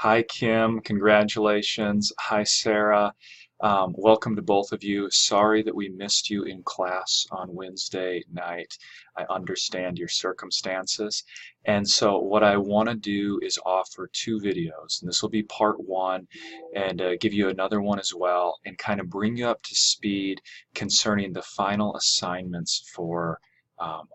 Hi, Kim. Congratulations. Hi, Sarah. Welcome to both of you. Sorry that we missed you in class on Wednesday night. I understand your circumstances. And so what I want to do is offer two videos, and this will be part one, and give you another one as well, and kind of bring you up to speed concerning the final assignments for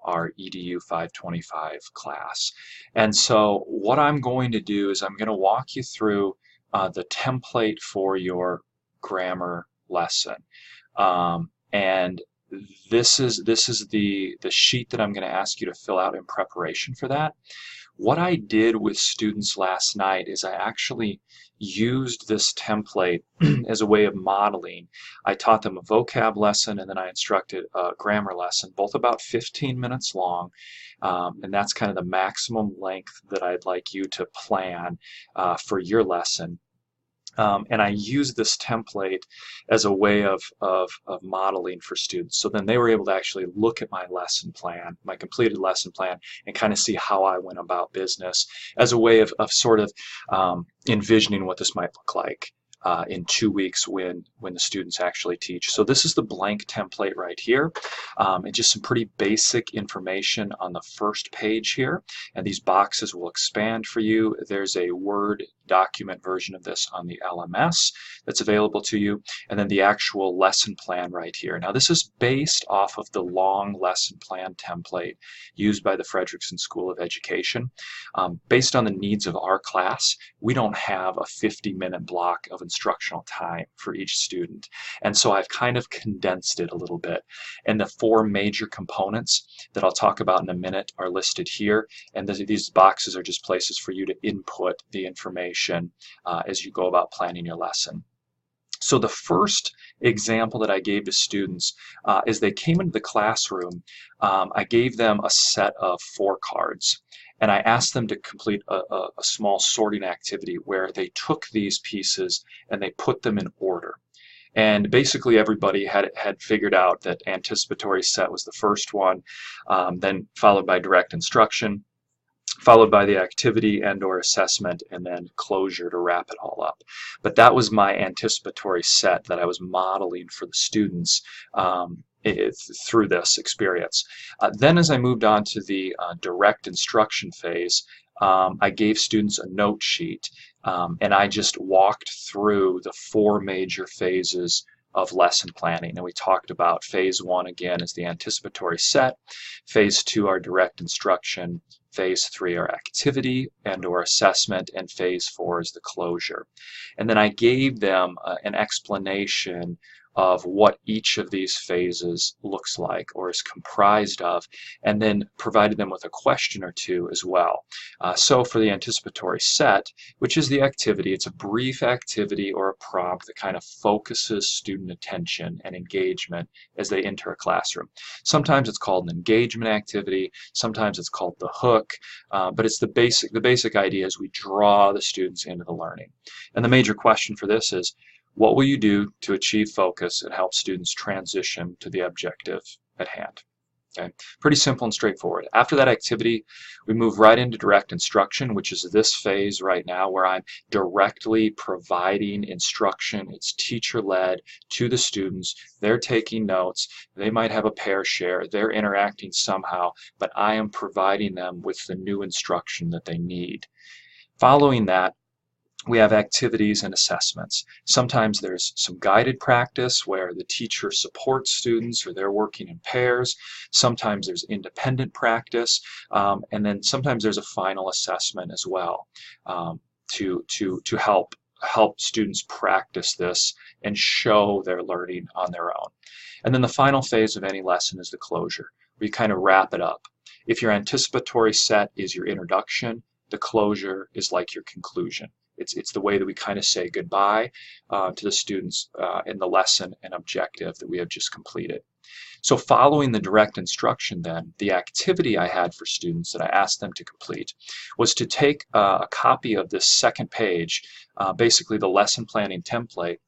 our EDU 525 class. And so what I'm going to do is I'm going to walk you through the template for your grammar lesson. And this is the sheet that I'm going to ask you to fill out in preparation for that. What I did with students last night is I actually used this template as a way of modeling. I taught them a vocab lesson and then I instructed a grammar lesson, both about 15 minutes long, and that's kind of the maximum length that I'd like you to plan for your lesson. And I used this template as a way of modeling for students. So then they were able to actually look at my lesson plan, my completed lesson plan, and kind of see how I went about business as a way of sort of envisioning what this might look like in 2 weeks when the students actually teach. So this is the blank template right here, and just some pretty basic information on the first page here, and these boxes will expand for you. There's a Word document version of this on the LMS that's available to you, and then the actual lesson plan right here. Now this is based off of the long lesson plan template used by the Frederickson School of Education. Based on the needs of our class, we don't have a 50-minute block of instructional time for each student, and so I've kind of condensed it a little bit, and the four major components that I'll talk about in a minute are listed here, and these boxes are just places for you to input the information as you go about planning your lesson. So the first example that I gave to students is they came into the classroom. I gave them a set of 4 cards, and I asked them to complete a small sorting activity where they took these pieces and they put them in order. And basically everybody had figured out that anticipatory set was the first one, then followed by direct instruction, followed by the activity and or assessment, and then closure to wrap it all up. But that was my anticipatory set that I was modeling for the students through this experience. Then as I moved on to the direct instruction phase, I gave students a note sheet, and I just walked through the 4 major phases of lesson planning. And we talked about phase 1 again is the anticipatory set, phase 2 our direct instruction, phase 3 our activity and or assessment, and phase 4 is the closure. And then I gave them an explanation of what each of these phases looks like or is comprised of, and then provided them with a question or two as well. So for the anticipatory set, which is the activity, it's a brief activity or a prompt that kind of focuses student attention and engagement as they enter a classroom. Sometimes it's called an engagement activity, sometimes it's called the hook, but it's the basic idea is we draw the students into the learning. And the major question for this is, what will you do to achieve focus and help students transition to the objective at hand? Okay, pretty simple and straightforward. After that activity, we move right into direct instruction, which is this phase right now where I'm directly providing instruction. It's teacher-led to the students. They're taking notes. They might have a pair share. They're interacting somehow, but I am providing them with the new instruction that they need. Following that, we have activities and assessments. Sometimes there's some guided practice where the teacher supports students or they're working in pairs. Sometimes there's independent practice, and then sometimes there's a final assessment as well to help students practice this and show their learning on their own. And then the final phase of any lesson is the closure, where you kind of wrap it up. If your anticipatory set is your introduction, the closure is like your conclusion. It's the way that we kind of say goodbye to the students in the lesson and objective that we have just completed. So following the direct instruction then, the activity I had for students that I asked them to complete was to take a copy of this second page, basically the lesson planning template,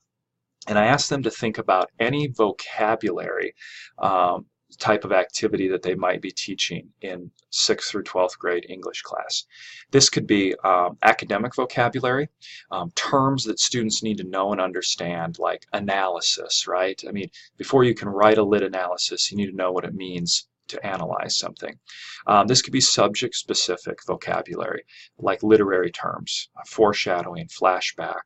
and I asked them to think about any vocabulary type of activity that they might be teaching in 6th through 12th grade English class. This could be academic vocabulary, terms that students need to know and understand, like analysis, right? I mean, before you can write a lit analysis, you need to know what it means to analyze something. This could be subject-specific vocabulary, like literary terms, foreshadowing, flashback,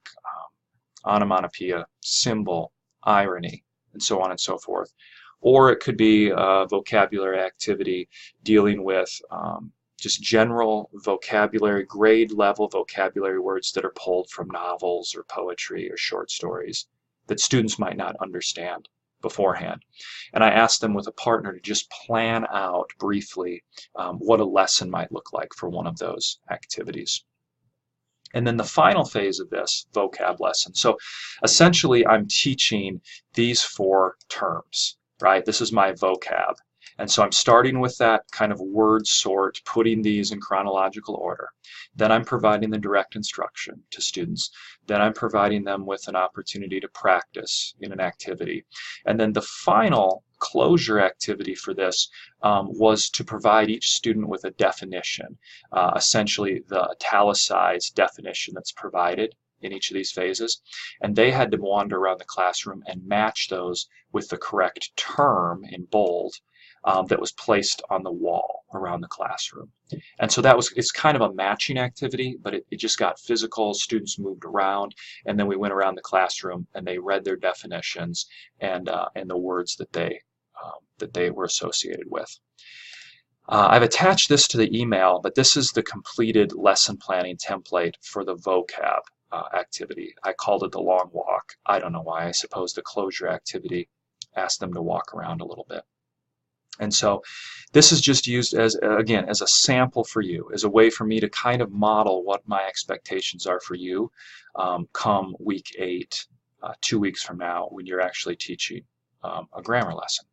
onomatopoeia, symbol, irony, and so on and so forth. Or it could be a vocabulary activity dealing with just general vocabulary, grade level vocabulary words that are pulled from novels or poetry or short stories that students might not understand beforehand. And I asked them with a partner to just plan out briefly what a lesson might look like for one of those activities. And then the final phase of this, vocab lesson. So essentially I'm teaching these 4 terms, right? This is my vocab. And so I'm starting with that kind of word sort, putting these in chronological order. Then I'm providing the direct instruction to students. Then I'm providing them with an opportunity to practice in an activity. And then the final closure activity for this was to provide each student with a definition, essentially the italicized definition that's provided in each of these phases, and they had to wander around the classroom and match those with the correct term in bold that was placed on the wall around the classroom. And so it's kind of a matching activity, but it just got physical. Students moved around, and then we went around the classroom and they read their definitions and the words that they were associated with. I've attached this to the email, but this is the completed lesson planning template for the vocab activity. I called it the long walk. I don't know why. I suppose the closure activity asked them to walk around a little bit. And so this is just used as, again, as a sample for you, as a way for me to kind of model what my expectations are for you come week 8, 2 weeks from now, when you're actually teaching a grammar lesson.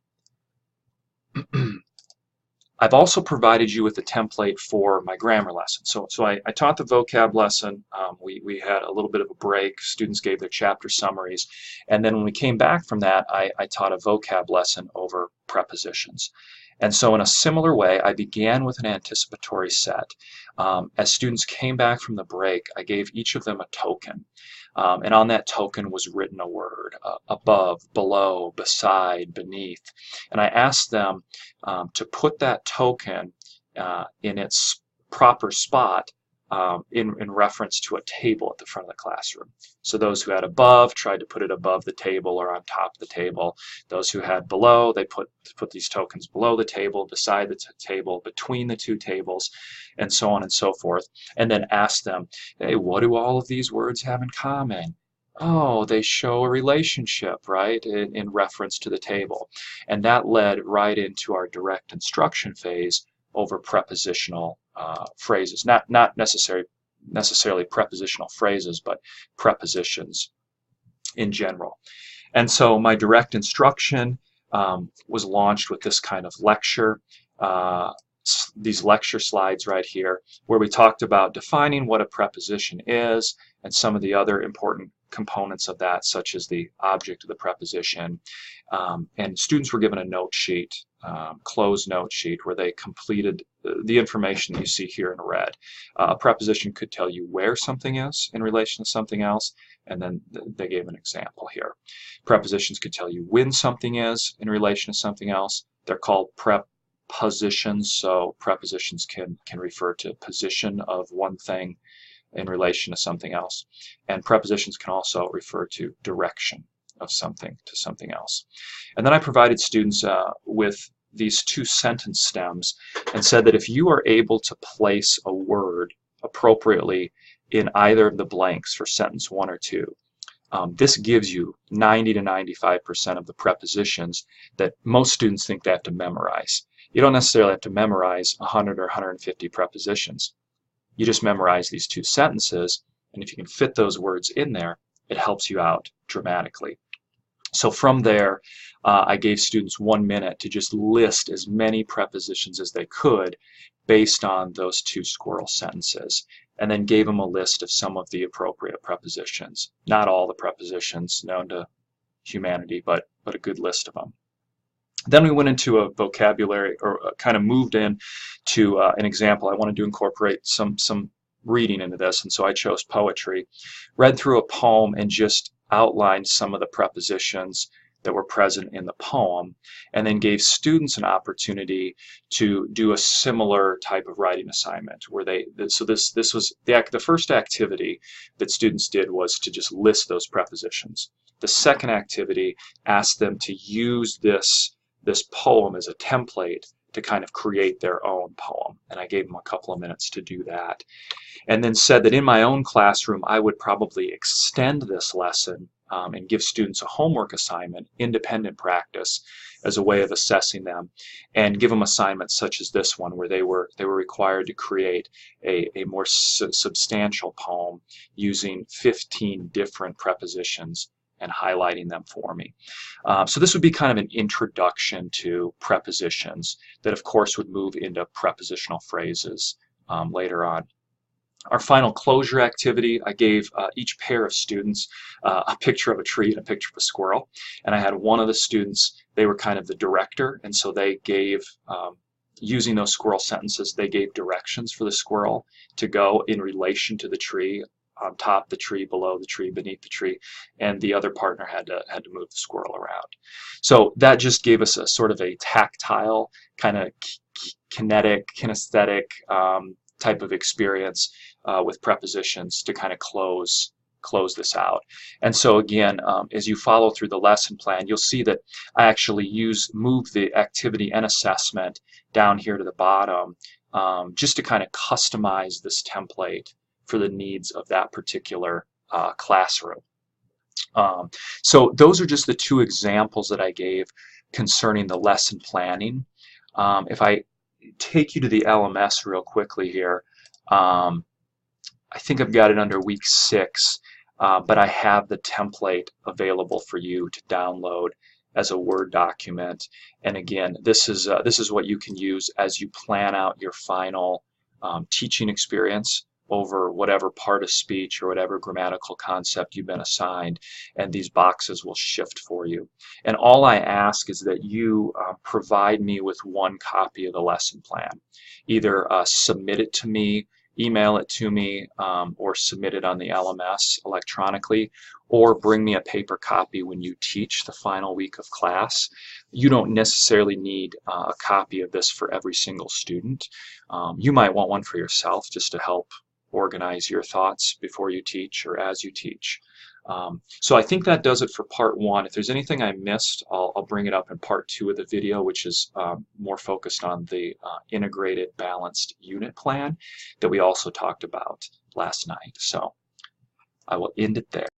I've also provided you with a template for my grammar lesson. So I taught the vocab lesson. We had a little bit of a break. Students gave their chapter summaries. And then when we came back from that, I taught a vocab lesson over prepositions. And so in a similar way, I began with an anticipatory set. As students came back from the break, I gave each of them a token. And on that token was written a word, above, below, beside, beneath. And I asked them to put that token in its proper spot in reference to a table at the front of the classroom. So those who had above tried to put it above the table or on top of the table. Those who had below, they put these tokens below the table, beside the table, between the 2 tables, and so on and so forth. And then asked them, hey, what do all of these words have in common? Oh, they show a relationship, right, in reference to the table. And that led right into our direct instruction phase over prepositional phrases. Not necessarily prepositional phrases, but prepositions in general. And so my direct instruction was launched with this kind of lecture, these lecture slides right here, where we talked about defining what a preposition is and some of the other important components of that, such as the object of the preposition. And students were given a note sheet, closed note sheet, where they completed the information that you see here in red. A preposition could tell you where something is in relation to something else, and then they gave an example here. Prepositions could tell you when something is in relation to something else. They're called prepositions, so prepositions can refer to position of one thing in relation to something else. And prepositions can also refer to direction of something to something else. And then I provided students with these 2 sentence stems and said that if you are able to place a word appropriately in either of the blanks for sentence 1 or 2, this gives you 90 to 95% of the prepositions that most students think they have to memorize. You don't necessarily have to memorize 100 or 150 prepositions. You just memorize these 2 sentences, and if you can fit those words in there, it helps you out dramatically. So from there, I gave students 1 minute to just list as many prepositions as they could based on those 2 squirrel sentences, and then gave them a list of some of the appropriate prepositions. Not all the prepositions known to humanity, but a good list of them. Then we went into a vocabulary, or kind of moved in to an example. I wanted to incorporate some reading into this, and so I chose poetry. Read through a poem and just outlined some of the prepositions that were present in the poem, and then gave students an opportunity to do a similar type of writing assignment where this was the first activity that students did was to just list those prepositions. The second activity asked them to use this poem as a template to kind of create their own poem, and I gave them a couple of minutes to do that, and then said that in my own classroom I would probably extend this lesson and give students a homework assignment, independent practice, as a way of assessing them, and give them assignments such as this one where they were required to create a more substantial poem using 15 different prepositions and highlighting them for me. So this would be kind of an introduction to prepositions that of course would move into prepositional phrases later on. Our final closure activity, I gave each pair of students a picture of a tree and a picture of a squirrel, and I had one of the students, they were kind of the director, and so they gave, using those squirrel sentences, they gave directions for the squirrel to go in relation to the tree, on top the tree, below the tree, beneath the tree, and the other partner had to move the squirrel around. So that just gave us a sort of a tactile, kind of kinesthetic type of experience with prepositions to kind of close this out. And so again, as you follow through the lesson plan, you'll see that I actually move the activity and assessment down here to the bottom just to kind of customize this template for the needs of that particular classroom. So those are just the two examples that I gave concerning the lesson planning. If I take you to the LMS real quickly here, I think I've got it under week 6, but I have the template available for you to download as a Word document. And again, this is what you can use as you plan out your final teaching experience over whatever part of speech or whatever grammatical concept you've been assigned, and these boxes will shift for you. And all I ask is that you provide me with one copy of the lesson plan. Either submit it to me, email it to me, or submit it on the LMS electronically, or bring me a paper copy when you teach the final week of class. You don't necessarily need a copy of this for every single student. You might want one for yourself just to help organize your thoughts before you teach or as you teach. So I think that does it for part 1. If there's anything I missed, I'll bring it up in part 2 of the video, which is more focused on the integrated balanced unit plan that we also talked about last night. So I will end it there.